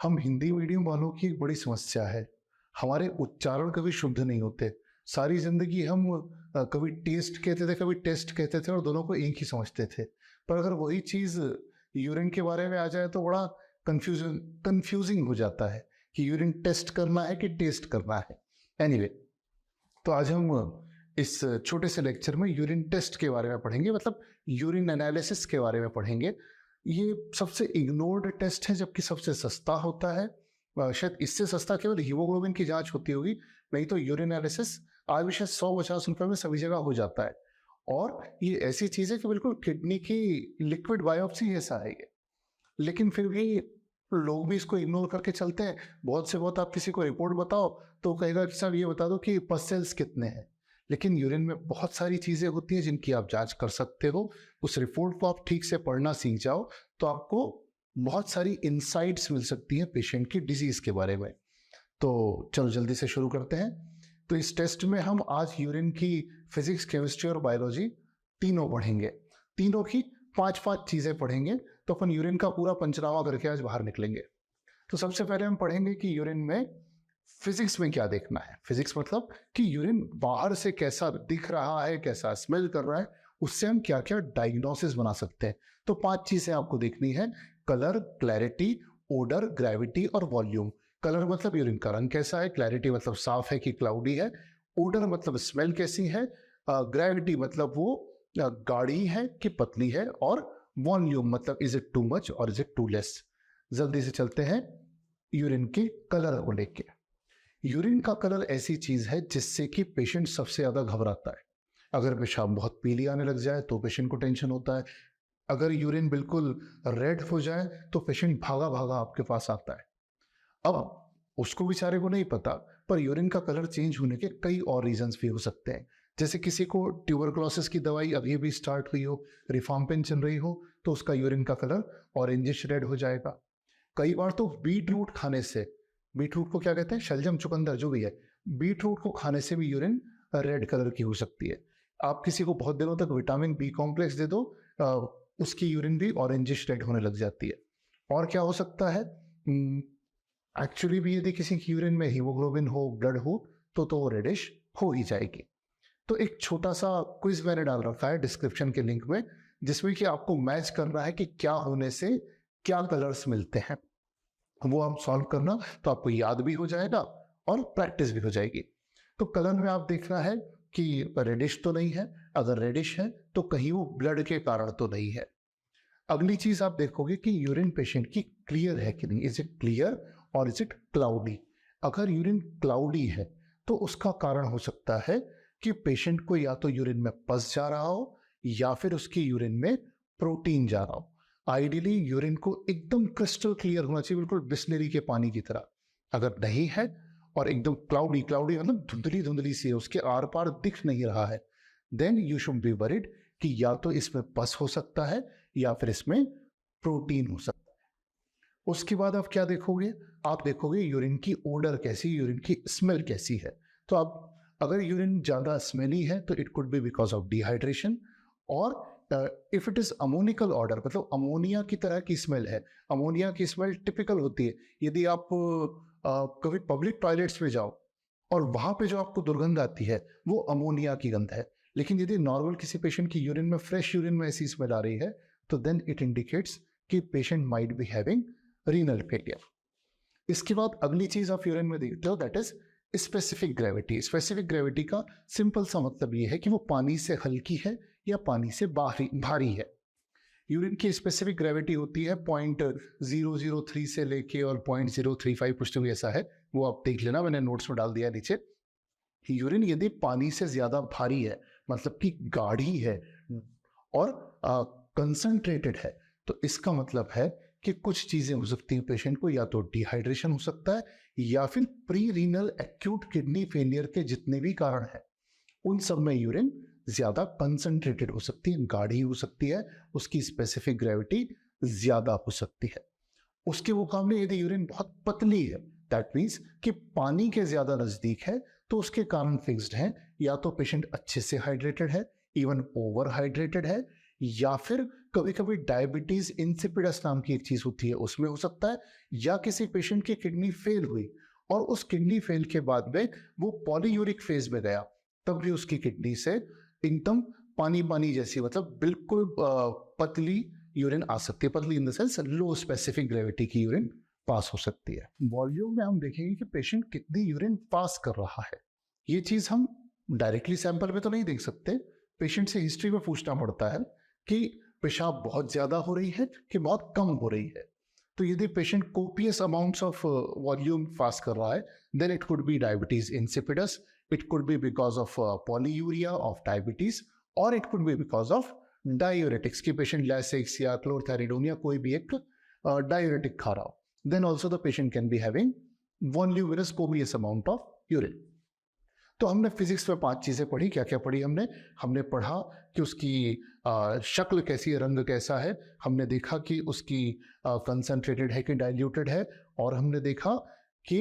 हम हिंदी मीडियम वालों की एक बड़ी समस्या है। हमारे उच्चारण कभी शुद्ध नहीं होते। सारी ज़िंदगी हम कभी टेस्ट कहते थे, कभी टेस्ट कहते थे और दोनों को एक ही समझते थे। पर अगर वही चीज़ यूरिन के बारे में आ जाए तो बड़ा कन्फ्यूज़िंग हो जाता है कि यूरिन टेस्ट करना है कि टेस्ट करना है। एनीवे, तो आज हम इस छोटे से लेक्चर में यूरिन टेस्ट के बारे में पढ़ेंगे, मतलब यूरिन एनालिसिस के बारे में पढ़ेंगे। ये सबसे इग्नोर्ड टेस्ट है जबकि सबसे सस्ता होता है। शायद इससे सस्ता केवल हीमोग्लोबिन की जांच होती होगी, नहीं तो यूरिन एनालिसिस आज भी शायद 150 रुपए में सभी जगह हो जाता है। और ये ऐसी चीज़ है कि बिल्कुल किडनी की लिक्विड बायोप्सी जैसा है ये, लेकिन फिर भी लोग भी इसको इग्नोर करके चलते हैं। बहुत से बहुत आप किसी को रिपोर्ट बताओ तो कहेगा कि साहब ये बता दो कि पस सेल्स कितने हैं। लेकिन यूरिन में बहुत सारी चीज़ें होती हैं जिनकी आप जांच कर सकते हो। उस रिपोर्ट को आप ठीक से पढ़ना सीख जाओ तो आपको बहुत सारी इंसाइट्स मिल सकती हैं पेशेंट की डिजीज़ के बारे में। तो चलो जल्दी से शुरू करते हैं। तो इस टेस्ट में हम आज यूरिन की फिजिक्स, केमिस्ट्री और बायोलॉजी तीनों पढ़ेंगे। तीनों की 5-5 चीज़ें पढ़ेंगे। तो अपन यूरिन का पूरा पंचनामा करके आज बाहर निकलेंगे। तो सबसे पहले हम पढ़ेंगे कि यूरिन में फिजिक्स में क्या देखना है। फिजिक्स मतलब कि यूरिन बाहर से कैसा दिख रहा है, कैसा स्मेल कर रहा है, उससे हम क्या क्या डायग्नोसिस बना सकते हैं। तो 5 चीजें आपको देखनी है: कलर, क्लैरिटी, ओडर, ग्रेविटी और वॉल्यूम। कलर मतलब यूरिन का रंग कैसा है, क्लैरिटी मतलब साफ है कि क्लाउडी है, ओडर मतलब स्मेल कैसी है, ग्रेविटी मतलब वो गाढ़ी है कि पतली है, और वॉल्यूम मतलब इज इट टू मच और इज इट टू लेस। जल्दी से चलते हैं यूरिन के कलर को लेके। यूरिन का कलर ऐसी चीज है जिससे कि पेशेंट सबसे ज्यादा घबराता है। अगर पेशाब बहुत पीली आने लग जाए तो पेशेंट को टेंशन होता है। अगर यूरिन बिल्कुल रेड हो जाए तो पेशेंट भागा भागा आपके पास आता है। अब उसको बेचारे को नहीं पता, पर यूरिन का कलर चेंज होने के कई और रीजंस भी हो सकते हैं। जैसे किसी को ट्यूबरकुलोसिस की दवाई अभी अभी स्टार्ट हुई हो, रिफाम्पिन चल रही हो, तो उसका यूरिन का कलर ऑरेंजिश रेड हो जाएगा। कई बार तो बीट रूट खाने से, बीट रूट को क्या कहते हैं, शलजम, चुकंदर, जो भी है, बीट रूट को खाने से भी यूरिन रेड कलर की हो सकती है। आप किसी को बहुत दिनों तक विटामिन बी कॉम्प्लेक्स दे दो, उसकी यूरिन भी ऑरेंजिश रेड होने लग जाती है। और क्या हो सकता है, एक्चुअली भी यदि किसी की यूरिन में हीमोग्लोबिन हो, ब्लड हो, तो वो रेडिश हो ही जाएगी। तो एक छोटा सा क्विज मैंने डाल रखा है डिस्क्रिप्शन के लिंक में, जिसमें कि आपको मैच करना है कि क्या होने से क्या कलर्स मिलते हैं। वो आप सॉल्व करना तो आपको याद भी हो जाएगा और प्रैक्टिस भी हो जाएगी। तो कलर में आप देखना है कि रेडिश तो नहीं है। अगर रेडिश है तो कहीं वो ब्लड के कारण तो नहीं है। अगली चीज आप देखोगे कि यूरिन पेशेंट की क्लियर है कि नहीं, इज इट क्लियर और इज इट क्लाउडी। अगर यूरिन क्लाउडी है तो उसका कारण हो सकता है कि पेशेंट को या तो यूरिन में पस जा रहा हो या फिर उसकी यूरिन में प्रोटीन जा रहा हो। आइडियली यूरिन को एकदम क्रिस्टल क्लियर होना चाहिए, बिल्कुल बिस्लेरी के पानी की तरह। अगर नहीं है और एकदम क्लाउडी क्लाउडी मतलब धुंधली धुंधली सी है, उसके आर पार दिख नहीं रहा है, then you should be worried कि या तो इसमें पस हो सकता है या फिर इसमें प्रोटीन हो सकता है। उसके बाद आप क्या देखोगे, आप देखोगे यूरिन की ओडर कैसी, यूरिन की स्मेल कैसी है। तो आप अगर यूरिन ज्यादा स्मेली है तो it could be because of dehydration, और if it is ammoniacal odour मतलब अमोनिया की तरह की स्मेल है। अमोनिया की स्मेल टिपिकल होती है। यदि आप कभी पब्लिक टॉयलेट्स में जाओ और वहां पे जो आपको दुर्गंध आती है वो अमोनिया की गंध है। लेकिन यदि नॉर्मल किसी पेशेंट की यूरिन में, फ्रेश यूरिन में ऐसी स्मेल आ रही है, तो देन इट इंडिकेट्स कि patient might be having renal failure. इसके बाद अगली चीज आप यूरिन में देखते हो, that is specific gravity. Specific gravity का सिंपल सा मतलब ये है कि वो पानी से हल्की है या पानी से भारी है। यूरिन की स्पेसिफिक ग्रेविटी होती है 0.003 से लेके और 0.035, कुछ तो भी ऐसा है, वो आप देख लेना, मैंने नोट्स में डाल दिया नीचे। यूरिन यदि पानी से ज्यादा भारी है, मतलब कि गाढ़ी है और कंसंट्रेटेड है, तो इसका मतलब है कि कुछ चीजें हो सकती हैं पेशेंट को, या तो डिहाइड्रेशन हो सकता है या फिर pre renal acute kidney failure के जितने भी कारण हैं उन सब में यूरिन ज्यादा कंसंट्रेटेड हो सकती है, गाढ़ी हो सकती है, उसकी स्पेसिफिक ग्रेविटी ज्यादा हो सकती है। उसके मुकाबले यदि यूरिन बहुत पतली है, दैट मीन्स कि पानी के ज्यादा नजदीक है, तो उसके कारण फिक्स्ड है, या तो पेशेंट अच्छे से हाइड्रेटेड है, इवन ओवर हाइड्रेटेड है, या फिर कभी कभी डायबिटीज इंसिपिडस नाम की एक चीज होती है, उसमें हो सकता है, या किसी पेशेंट की किडनी फेल हुई और उस किडनी फेल के बाद में वो पॉलीयूरिक फेज में गया, तब भी उसकी किडनी से एकदम पानी पानी जैसी, मतलब बिल्कुल पतली यूरिन आ सकती है। पतली in the sense low specific gravity की यूरिन पास हो सकती है। वॉल्यूम में हम देखेंगे कि पेशेंट कितनी यूरिन पास कर रहा है। ये चीज हम डायरेक्टली सैंपल में तो नहीं देख सकते, पेशेंट से हिस्ट्री में पूछना पड़ता है कि पेशाब बहुत ज्यादा हो रही है कि बहुत कम हो रही है। तो यदि patient copious amounts of volume pass कर रहा है, then it could be diabetes insipidus, it could be because of polyuria of diabetes, और it could be because of diuretics की पेशेंट लैसिक्स या क्लोरथैरिडोन या कोई भी एक डायूरेटिक खा रहा हो। Then also the patient can be having voluminous copious amount of urine. तो हमने फिजिक्स में 5 चीजें पढ़ी। क्या क्या पढ़ी हमने? हमने पढ़ा कि उसकी शक्ल कैसी है, रंग कैसा है, हमने देखा कि उसकी कंसंट्रेटेड है कि डाइल्यूटेड है, और हमने देखा कि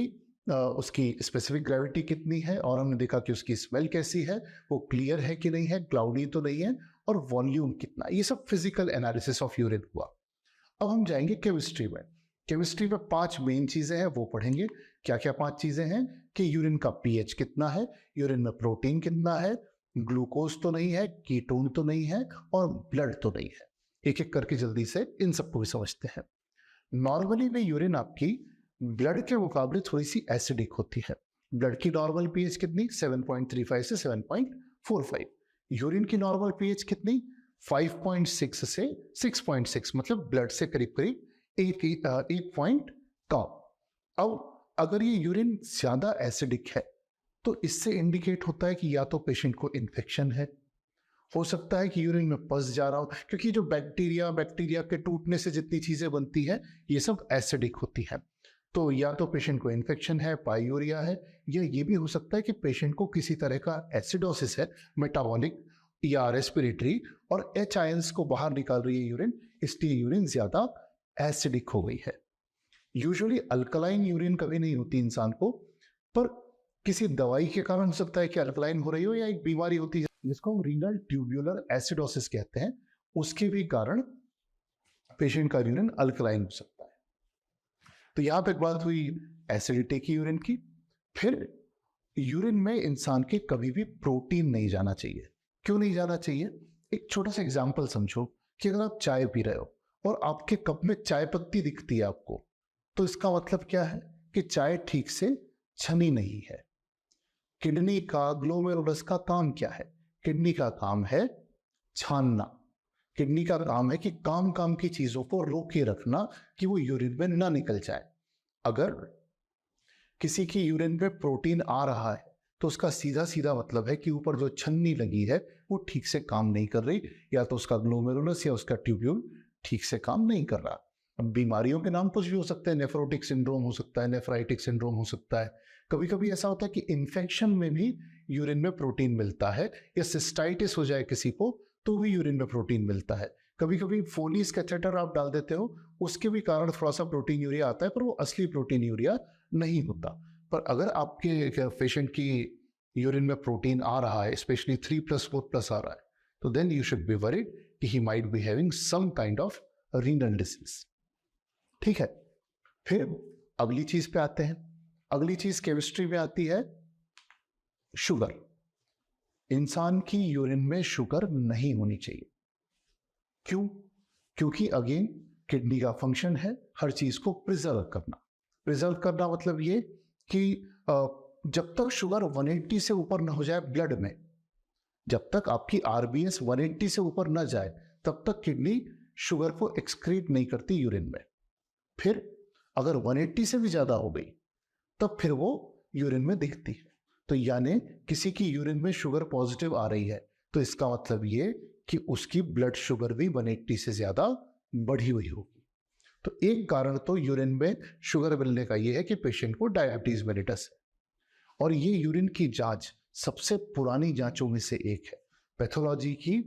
उसकी स्पेसिफिक ग्रेविटी कितनी है, और हमने देखा कि उसकी स्मेल कैसी है, वो क्लियर है कि नहीं है, क्लाउडी तो नहीं है, और वॉल्यूम कितना। ये सब फिजिकल एनालिसिस ऑफ यूरिन हुआ। अब हम जाएंगे केमिस्ट्री में। केमिस्ट्री में 5 मेन चीजें हैं, वो पढ़ेंगे। क्या क्या 5 चीजें हैं? कि यूरिन का पीएच कितना है, यूरिन में प्रोटीन कितना है, ग्लूकोज तो नहीं है, कीटोन तो नहीं है, और ब्लड तो नहीं है। एक एक करके जल्दी से इन सबको भी समझते हैं। नॉर्मली में यूरिन आपकी ब्लड के मुकाबले थोड़ी सी एसिडिक होती है। ब्लड की नॉर्मल पीएच कितनी? 7.35 से 7.45। यूरिन की नॉर्मल पीएच कितनी? 5.6 से 6.6, मतलब ब्लड से करीब करीब एक पॉइंट कम। अब अगर ये यूरिन ज्यादा एसिडिक है तो इससे इंडिकेट होता है कि या तो पेशेंट को इन्फेक्शन है, हो सकता है कि यूरिन में पस जा रहा हो, क्योंकि जो बैक्टीरिया के टूटने से जितनी चीजें बनती है ये सब एसिडिक होती है। तो या तो पेशेंट को इन्फेक्शन है, पायूरिया है, या ये भी हो सकता है कि पेशेंट को किसी तरह का एसिडोसिस है, मेटाबॉलिक या रेस्पिरेटरी, और एच आयंस को बाहर निकाल रही है यूरिन, इसलिए यूरिन ज्यादा एसिडिक हो गई है। यूजुअली अल्कलाइन यूरिन कभी नहीं होती इंसान को, पर किसी दवाई के कारण हो सकता है कि अल्कलाइन हो रही हो, या एक बीमारी होती है जिसको हम रीनल ट्यूब्यूलर एसिडोसिस कहते हैं, उसके भी कारण पेशेंट का यूरिन अल्कलाइन हो सकता है। तो यहां पे एक बात हुई एसिडिटी की यूरिन की। फिर यूरिन में इंसान के कभी भी प्रोटीन नहीं जाना चाहिए। क्यों नहीं जाना चाहिए? एक छोटा सा एग्जांपल समझो कि अगर आप चाय पी रहे हो और आपके कप में चाय पत्ती दिखती है आपको, तो इसका मतलब क्या है? कि चाय ठीक से छनी नहीं है। किडनी का, ग्लोमेरुलस का काम क्या है? किडनी का काम है छानना। किडनी का काम है कि काम काम की चीजों को रोके रखना कि वो यूरिन में ना निकल जाए। अगर किसी की यूरिन में प्रोटीन आ रहा है तो उसका सीधा सीधा मतलब है कि ऊपर जो छन्नी लगी है वो ठीक से काम नहीं कर रही, या तो उसका ग्लोमेरुलस या उसका ट्यूब्यूल ठीक से काम नहीं कर रहा। अब बीमारियों के नाम कुछ भी हो सकते हैं, नेफ्रोटिक सिंड्रोम हो सकता है, नेफ्राइटिक सिंड्रोम हो सकता है। कभी कभी ऐसा होता है कि इन्फेक्शन में भी यूरिन में प्रोटीन मिलता है, या सिस्टाइटिस हो जाए किसी को तो भी यूरिन में प्रोटीन मिलता है। कभी कभी फोलीज कैथेटर आप डाल देते हो, उसके भी कारण थोड़ा सा प्रोटीन यूरिया आता है, पर वो असली प्रोटीन यूरिया नहीं होता। पर अगर आपके पेशेंट की यूरिन में प्रोटीन आ रहा है, स्पेशली 3+4+ आ रहा है, तो then you should be worried कि he might be having some kind of renal disease. ठीक है, फिर अगली चीज पे आते हैं। अगली चीज केमिस्ट्री में आती है शुगर। इंसान की यूरिन में शुगर नहीं होनी चाहिए। क्यों? क्योंकि अगेन किडनी का फंक्शन है हर चीज को प्रिजर्व करना। प्रिजर्व करना मतलब ये कि जब तक शुगर 180 से ऊपर ना हो जाए ब्लड में, जब तक आपकी आरबीएस 180 से ऊपर ना जाए, तब तक किडनी शुगर को एक्सक्रीट नहीं करती यूरिन में। फिर अगर 180 से भी ज्यादा हो गई तब फिर वो यूरिन में दिखती है। तो यानी किसी की यूरिन में शुगर पॉजिटिव आ रही है तो इसका मतलब ये कि उसकी ब्लड शुगर भी 180 से ज्यादा बढ़ी हुई होगी। तो एक कारण तो यूरिन में शुगर मिलने का ये है कि पेशेंट को डायबिटीज मेलिटस है। और ये यूरिन की जांच सबसे पुरानी जांचों में से एक है। पैथोलॉजी की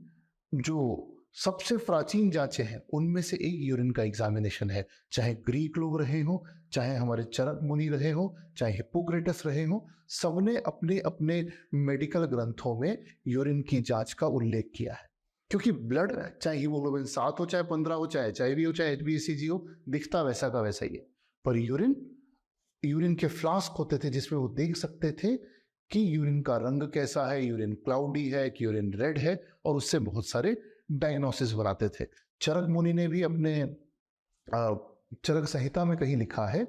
जो सबसे प्राचीन जांचें हैं उनमें से एक यूरिन का एग्जामिनेशन है। चाहे ग्रीक लोग रहे हो, चाहे हमारे चरक मुनि रहे हो, चाहे हिप्पोक्रेटस रहे हो, सबने अपने अपने मेडिकल ग्रंथों में यूरिन की जांच का उल्लेख किया है। क्योंकि ब्लड चाहे हीमोग्लोबिन 7 हो, चाहे 15 हो, चाहे HIV हो, चाहे HbA हो, दिखता वैसा का वैसा ही है। पर यूरिन के फ्लास्क होते थे जिसमें वो देख सकते थे कि यूरिन का रंग कैसा है, यूरिन क्लाउडी है कि यूरिन रेड है, और उससे बहुत सारे डायग्नोसिस बनाते थे। चरक मुनि ने भी अपने चरक संहिता में कहीं लिखा है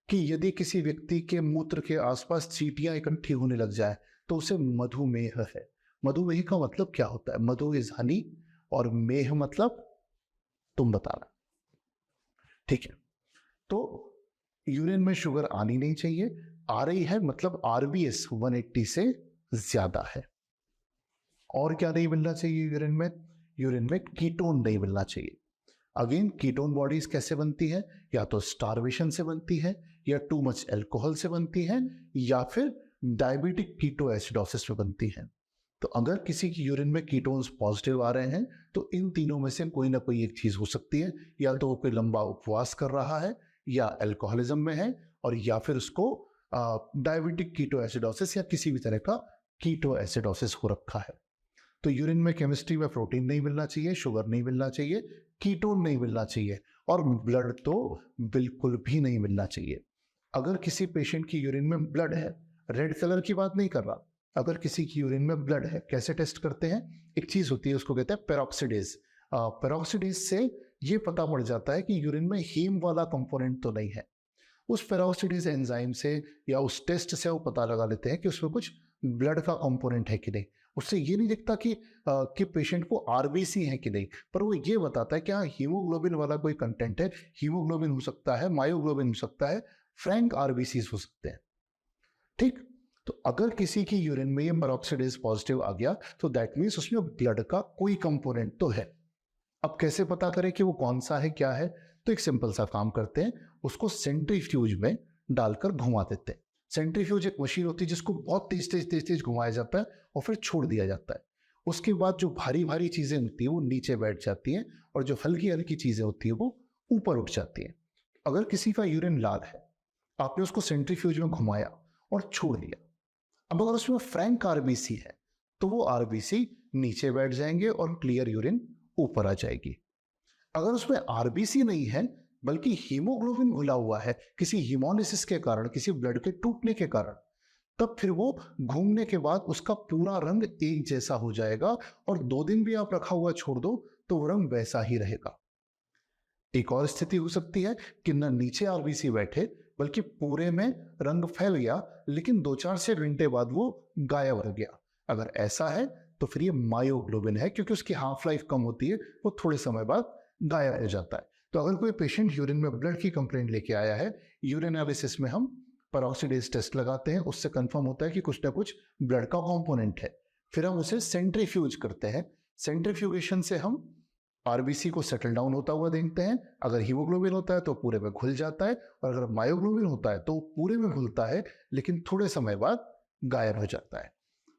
कि यदि किसी व्यक्ति के मूत्र के आसपास चींटियां इकट्ठी होने लग जाए तो उसे मधुमेह है। मधुमेह का मतलब क्या होता है? मधु इज हनी और मेह मतलब तुम बताना। ठीक है, तो यूरिन में शुगर आनी नहीं चाहिए, आ रही है मतलब RBS 180 से ज्यादा है। और क्या नहीं मिलना चाहिए यूरिन में? यूरिन में कीटोन नहीं मिलना चाहिए। अगेन, कीटोन बॉडीज कैसे बनती है? या तो स्टार्वेशन से बनती है, या टू मच अल्कोहल से बनती है, या फिर डायबिटिक कीटोएसिडोसिस में बनती है। तो अगर किसी की यूरिन में कीटोन्स पॉजिटिव आ रहे हैं तो इन तीनों में से कोई ना कोई एक चीज हो सकती है। या तो वो कोई लंबा उपवास कर रहा है, या अल्कोहलिज्म में है, और या फिर उसको डायबिटिक कीटोएसिडोसिस या किसी भी तरह का कीटोएसिडोसिस हो रखा है। तो यूरिन में केमिस्ट्री में प्रोटीन नहीं मिलना चाहिए, शुगर नहीं मिलना चाहिए, कीटोन नहीं मिलना चाहिए, और ब्लड तो बिल्कुल भी नहीं मिलना चाहिए। अगर किसी पेशेंट की यूरिन में ब्लड है, रेड कलर की बात नहीं कर रहा, अगर किसी की यूरिन में ब्लड है, कैसे टेस्ट करते हैं? एक चीज होती है, उसको कहते हैं पेरोक्सिडेज। पेरोक्सिडेज से ये पता पड़ जाता है कि यूरिन में हीम वाला कंपोनेंट तो नहीं है। उस पेरोक्सिडेज एंजाइम से या उस टेस्ट से वो पता लगा लेते हैं कि उसमें कुछ ब्लड का कंपोनेंट है कि नहीं। उससे ये नहीं दिखता कि पेशेंट को RBC है कि नहीं, पर वो ये बताता है कि हाँ, हीमोग्लोबिन वाला कोई कंटेंट है। हीमोग्लोबिन हो सकता है, मायोग्लोबिन हो सकता है, फ्रैंक RBCs हो सकते हैं। ठीक, तो अगर किसी की यूरिन में ये पेरोक्सिडेज पॉजिटिव आ गया तो दैट मीन्स उसमें ब्लड का कोई कंपोनेंट तो है। अब कैसे पता करें कि वो कौन सा है, क्या है? तो एक सिंपल सा काम करते हैं, उसको सेंट्रीफ्यूज में डालकर घुमा देते हैं। सेंट्रीफ्यूज एक मशीन होती है जिसको बहुत तेज तेज तेज तेज घुमाया जाता है और फिर छोड़ दिया जाता है। उसके बाद जो भारी भारी चीजें होती है वो नीचे बैठ जाती हैं, और जो हल्की हल्की चीजें होती है वो ऊपर उठ जाती हैं। अगर किसी का यूरिन लाल है, आपने उसको सेंट्रीफ्यूज में घुमाया और छोड़ दिया, अब अगर उसमें फ्रैंक RBC है तो वो RBC नीचे बैठ जाएंगे और क्लियर यूरिन ऊपर आ जाएगी। अगर उसमें RBC नहीं है बल्कि हीमोग्लोबिन घुला हुआ है किसी हीमोलिसिस के कारण, किसी ब्लड के टूटने के कारण, तब फिर वो घूमने के बाद उसका पूरा रंग एक जैसा हो जाएगा, और 2 दिन भी आप रखा हुआ छोड़ दो तो वो रंग वैसा ही रहेगा। एक और स्थिति हो सकती है कि न नीचे RBC बैठे बल्कि पूरे में रंग फैल गया, लेकिन 2-4 से घंटे बाद वो गायब हो गया। अगर ऐसा है तो फिर ये मायोग्लोबिन है, क्योंकि उसकी हाफ लाइफ कम होती है, वो थोड़े समय बाद गायब हो जाता है। तो अगर कोई पेशेंट यूरिन में ब्लड की कंप्लेंट लेके आया है, यूरिन एनालिसिस में हम पेरोक्सिडेज टेस्ट लगाते हैं, उससे कंफर्म होता है कि कुछ ना कुछ ब्लड का कंपोनेंट है। फिर हम उसे सेंट्रीफ्यूज करते हैं। सेंट्रीफ्यूगेशन से हम RBC को सेटल डाउन होता हुआ देखते हैं। अगर हीमोग्लोबिन होता है तो पूरे में घुल जाता है, और अगर मायोग्लोबिन होता है तो पूरे में घुलता है लेकिन थोड़े समय बाद गायब हो जाता है।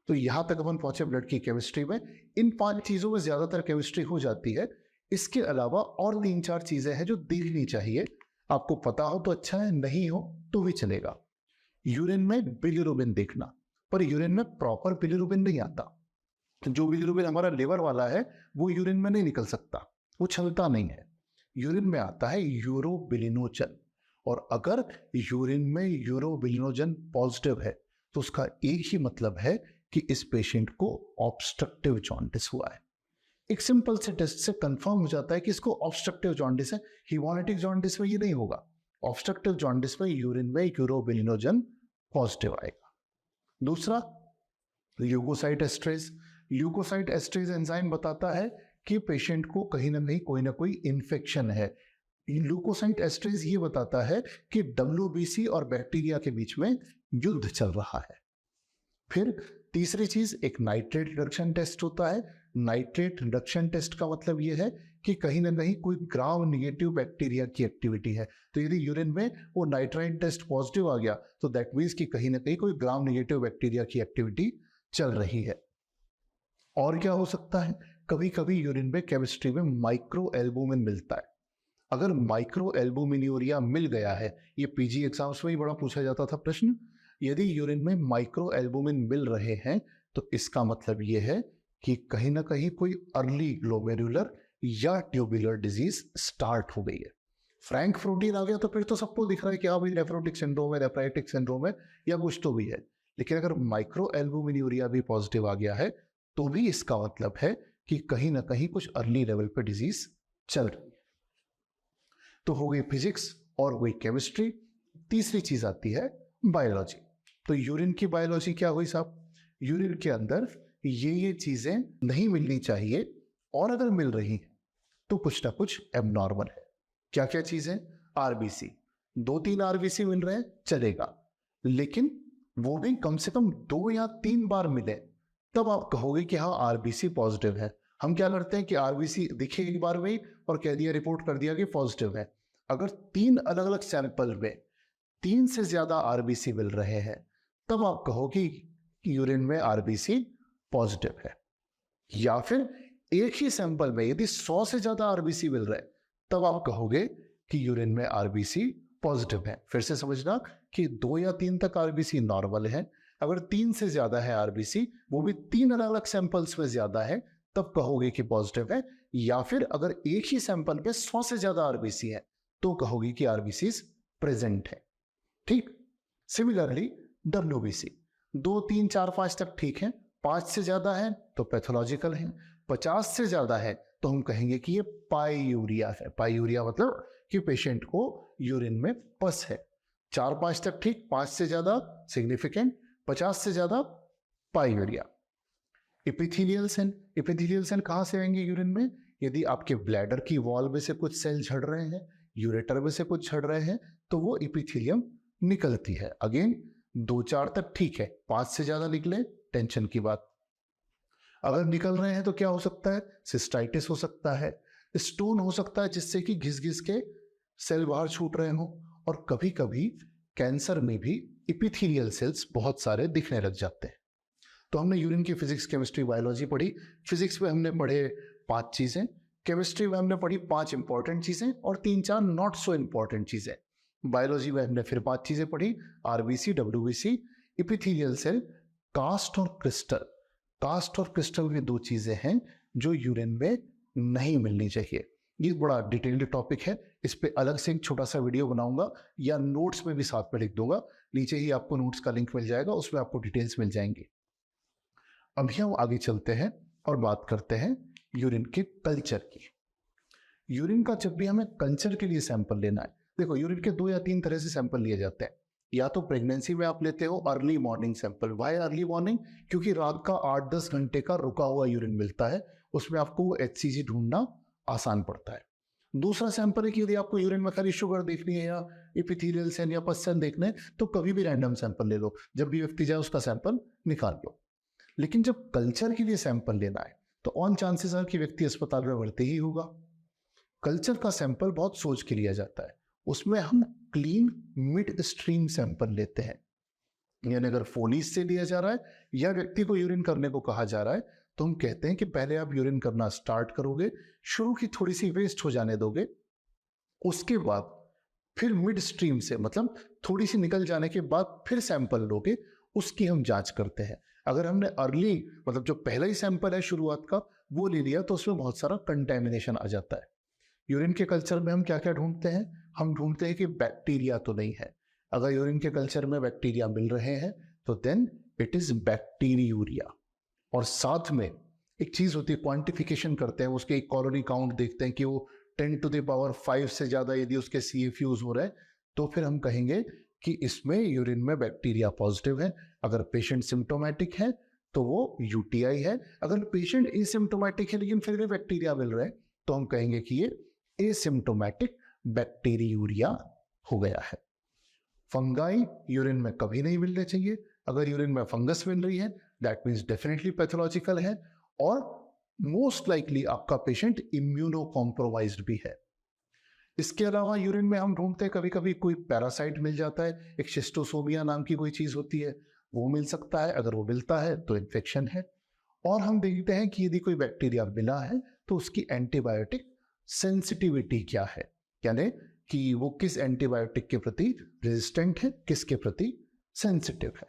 तो यहां तक अपन पहुंचे ब्लड की केमिस्ट्री में। इन 5 चीजों में ज्यादातर केमिस्ट्री हो जाती है। इसके अलावा और 3-4 चीजें हैं जो देखनी चाहिए। आपको पता हो तो अच्छा है, नहीं हो तो भी चलेगा। यूरिन में बिलिरुबिन देखना, पर यूरिन में प्रॉपर बिलिरुबिन नहीं आता। जो बिलिरुबिन हमारा लिवर वाला है वो यूरिन में नहीं निकल सकता, वो चलता नहीं है। यूरिन में आता है यूरोबिलिनोजन, और अगर यूरिन में यूरोबिलिनोजन पॉजिटिव है तो उसका एक ही मतलब है कि इस पेशेंट को ऑब्स्ट्रक्टिव जॉन्डिस हुआ है। एक सिंपल से टेस्ट से कंफर्म हो जाता है कि इसको ऑब्स्ट्रक्टिव जॉन्डिस है। हीमोलिटिक जॉन्डिस में ये नहीं होगा, ऑब्स्ट्रक्टिव जॉन्डिस में यूरिन में यूरोबिलिनोजन पॉजिटिव आएगा। दूसरा, leukocyte esterase. Leukocyte esterase enzyme बताता है कि पेशेंट को कहीं ना कोई इन्फेक्शन है। ल्यूकोसाइट एस्ट्रेज ये बताता है कि WBC और बैक्टीरिया के बीच में युद्ध चल रहा है। फिर तीसरी चीज, एक नाइट्रेट रिडक्शन टेस्ट होता है। नाइट्रेट रिडक्शन टेस्ट का मतलब यह है कि कहीं ना कहीं कोई ग्राम निगेटिव बैक्टीरिया की एक्टिविटी है। तो यदि यूरिन में वो नाइट्राइट टेस्ट पॉजिटिव आ गया तो दैट मीन्स कि कहीं ना कहीं कोई ग्राम निगेटिव बैक्टीरिया की एक्टिविटी चल रही है। और क्या हो सकता है? कभी कभी यूरिन में केमिस्ट्री में माइक्रो एल्बुमिन मिलता है। अगर माइक्रो एल्बुमिन्यूरिया मिल गया है, ये PG एग्जाम्स में ही बड़ा पूछा जाता था प्रश्न, यदि यूरिन में माइक्रो एल्बुमिन मिल रहे हैं तो इसका मतलब ये है कि कहीं ना कहीं कोई अर्ली ग्लोमेरुलर या ट्यूबुलर डिजीज स्टार्ट हो गई है। फ्रैंक प्रोटीन आ गया तो फिर तो सबको दिख रहा है कि हाँ भाई नेफ्रोटिक सिंड्रोम है, नेफ्राइटिक सिंड्रोम है या कुछ तो भी है। लेकिन अगर माइक्रो एल्बुमिन्यूरिया भी पॉजिटिव आ गया है तो भी इसका मतलब है कि कहीं ना कहीं कुछ अर्ली लेवल पे डिजीज चल रही है। तो हो गई फिजिक्स और वही केमिस्ट्री। तीसरी चीज आती है बायोलॉजी। तो यूरिन की बायोलॉजी क्या हुई साहब? यूरिन के अंदर ये चीजें नहीं मिलनी चाहिए और अगर मिल रही हैं तो कुछ ना कुछ एबनॉर्मल है। क्या क्या चीजें? आरबीसी, 2-3 आरबीसी मिल रहे हैं चलेगा, लेकिन वो भी कम से कम 2 या 3 बार मिले तब आप कहोगे कि हाँ आरबीसी पॉजिटिव है। हम क्या करते हैं कि आरबीसी दिखे एक बार में और कह दिया, रिपोर्ट कर दिया कि पॉजिटिव है। अगर 3 अलग अलग सैंपल में 3 से ज्यादा आरबीसी मिल रहे हैं तब आप कहोगे कि यूरिन में आरबीसी पॉजिटिव है। या फिर एक ही सैंपल में यदि 100 से ज्यादा आरबीसी मिल रहे हैं तब आप कहोगे कि यूरिन में आरबीसी पॉजिटिव है। फिर से समझना कि 2 या 3 तक आरबीसी नॉर्मल है, अगर 3 से ज्यादा है आरबीसी, वो भी 3 अलग अलग सैंपल्स में ज्यादा है, तब कहोगे कि पॉजिटिव है। या फिर अगर एक ही सैंपल में 100 से ज्यादा आरबीसी है तो कहोगे कि आरबीसी प्रेजेंट है। ठीक। सिमिलरली डब्ल्यूबीसी 2, 3, 4, 5 तक ठीक है, 5 से ज्यादा है तो पैथोलॉजिकल है, 50 से ज्यादा है तो हम कहेंगे कि ये पाईयूरिया है। पाईयूरिया मतलब कि पेशेंट को यूरिन में पस है। 4-5 तक ठीक, 5 से ज्यादा सिग्निफिकेंट, 50 से ज्यादा पाईयूरिया। इपिथेलियल सेल, इपिथेलियल सेल कहां से आएंगे यूरिन में? यदि आपके ब्लैडर की वॉल में से कुछ सेल झड़ रहे हैं, यूरेटर में से कुछ झड़ रहे हैं तो वो इपिथेलियम निकलती है। अगेन 2-4 तक ठीक है, 5 से ज्यादा निकले टेंशन की बात। अगर निकल रहे हैं तो क्या हो सकता है? सिस्टाइटिस हो सकता है, स्टोन हो सकता है जिससे कि घिस घिस के सेल बाहर छूट रहे हो, और कभी कभी कैंसर में भी इपिथेलियल सेल्स बहुत सारे दिखने लग जाते हैं। तो हमने यूरिन की फिजिक्स, केमिस्ट्री, बायोलॉजी पढ़ी। फिजिक्स में हमने पढ़े 5 चीजें, केमिस्ट्री में हमने पढ़ी 5 इंपॉर्टेंट चीजें और 3-4 नॉट सो इंपॉर्टेंट चीजें। बायोलॉजी में हमने फिर 5 चीजें पढ़ी, RBC, WBC, epithelial cell, cast और क्रिस्टल। कास्ट और क्रिस्टल भी 2 चीजें हैं जो यूरिन में नहीं मिलनी चाहिए। ये बड़ा डिटेल्ड टॉपिक है, इस पे अलग से एक छोटा सा वीडियो बनाऊंगा या नोट्स में भी साथ में लिख दूंगा, नीचे ही आपको नोट्स का लिंक मिल जाएगा, उसमें आपको डिटेल्स मिल जाएंगी। अभी हम आगे चलते हैं और बात करते हैं यूरिन के कल्चर की। यूरिन का जब भी हमें कल्चर के लिए सैंपल लेना है, देखो यूरिन के 2 या 3 तरह से सैंपल लिए जाते हैं। या तो प्रेगनेंसी में आप लेते हो early morning sample. Why early morning? क्योंकि रात का 8-10 घंटे का रुका हुआ यूरिन मिलता है, उसमें आपको HCG ढूंढना आसान पड़ता है। दूसरा सैंपल है कि यदि आपको यूरिन में खाली शुगर देखनी है या इपिथेलियल सेल या पस सेल देखने हैं तो कभी भी रैंडम सैंपल ले लो, जब भी व्यक्ति जाए उसका सैंपल निकाल लो। लेकिन जब कल्चर के लिए सैंपल लेना है तो ऑन चांसेस है कि व्यक्ति अस्पताल में भर्ती ही होगा। कल्चर का सैंपल बहुत सोच के लिया जाता है, उसमें हम क्लीन मिड स्ट्रीम सैंपल लेते हैं। यानी अगर फोनीस से लिया जा रहा है या व्यक्ति को यूरिन करने को कहा जा रहा है तो हम कहते हैं कि पहले आप यूरिन करना स्टार्ट करोगे, शुरू की थोड़ी सी वेस्ट हो जाने दोगे, उसके बाद फिर मिड स्ट्रीम से मतलब थोड़ी सी निकल जाने के बाद फिर सैंपल लोगे, उसकी हम जांच करते हैं। अगर हमने अर्ली मतलब जो पहला ही सैंपल है शुरुआत का वो ले लिया तो उसमें बहुत सारा कंटेमिनेशन आ जाता है। यूरिन के कल्चर में हम क्या क्या ढूंढते हैं? हम ढूंढते हैं कि बैक्टीरिया तो नहीं है। अगर यूरिन के कल्चर में बैक्टीरिया मिल रहे हैं तो देन इट इज बैक्टीरियूरिया। और साथ में एक चीज होती है, क्वांटिफिकेशन करते हैं, उसके एक कॉलोनी काउंट देखते हैं कि वो 10⁵ से ज्यादा यदि उसके CFUs हो रहे हैं तो फिर हम कहेंगे कि इसमें यूरिन में बैक्टीरिया पॉजिटिव है। अगर पेशेंट सिम्टोमेटिक है तो वो UTI है। अगर पेशेंट एसिम्टोमेटिक है लेकिन फिर भी बैक्टीरिया मिल रहे हैं तो हम कहेंगे कि ये एसिम्टोमेटिक बैक्टीरियूरिया हो गया है। फंगाई यूरिन में कभी नहीं मिलने चाहिए। अगर यूरिन में फंगस मिल रही है दैट मीन्स डेफिनेटली पैथोलॉजिकल है और मोस्ट लाइकली आपका पेशेंट इम्यूनो कॉम्प्रोमाइज्ड भी है। इसके अलावा यूरिन में हम ढूंढते हैं कभी कभी कोई पैरासाइट मिल जाता है, एक शिस्टोसोमिया नाम की कोई चीज होती है, वो मिल सकता है। अगर वो मिलता है तो इन्फेक्शन है। और हम देखते हैं कि यदि कोई बैक्टीरिया मिला है तो उसकी एंटीबायोटिक सेंसिटिविटी क्या है, यानी कि वो किस एंटीबायोटिक के प्रति रेजिस्टेंट है, किसके प्रति सेंसिटिव है।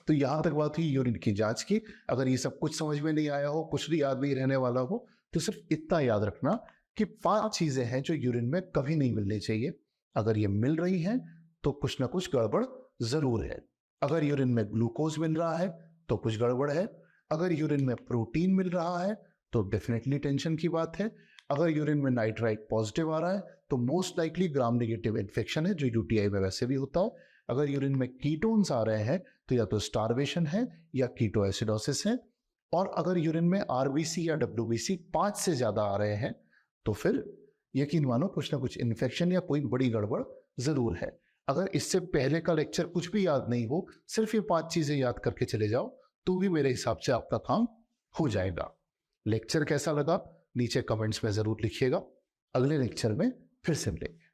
तो यहाँ तक बात हुई यूरिन की जांच की। अगर ये सब कुछ समझ में नहीं आया हो, कुछ भी याद नहीं रहने वाला हो, तो सिर्फ इतना याद रखना कि 5 चीजें हैं जो यूरिन में कभी नहीं मिलनी चाहिए। अगर ये मिल रही हैं तो कुछ ना कुछ गड़बड़ जरूर है। अगर यूरिन में ग्लूकोज मिल रहा है तो कुछ गड़बड़ है। अगर यूरिन में प्रोटीन मिल रहा है तो डेफिनेटली टेंशन की बात है। अगर यूरिन में नाइट्राइट पॉजिटिव आ रहा है तो most likely gram negative infection है, जो यूटीआई में वैसे भी होता है। अगर यूरिन में कीटोन्स आ रहे हैं तो या तो स्टारवेशन है या कीटोएसिडोसिस है। और अगर यूरिन में आरबीसी या डब्ल्यूबीसी 5 से ज्यादा आ रहे हैं तो फिर यकीन मानो कुछ ना कुछ इन्फेक्शन या कोई बड़ी गड़बड़ जरूर है। अगर इससे पहले का लेक्चर कुछ भी याद नहीं हो, सिर्फ ये 5 चीजें याद करके चले जाओ तो भी मेरे हिसाब से आपका काम हो जाएगा। लेक्चर कैसा लगा नीचे कमेंट्स में जरूर लिखिएगा। अगले लेक्चर में फिर से मिलेंगे।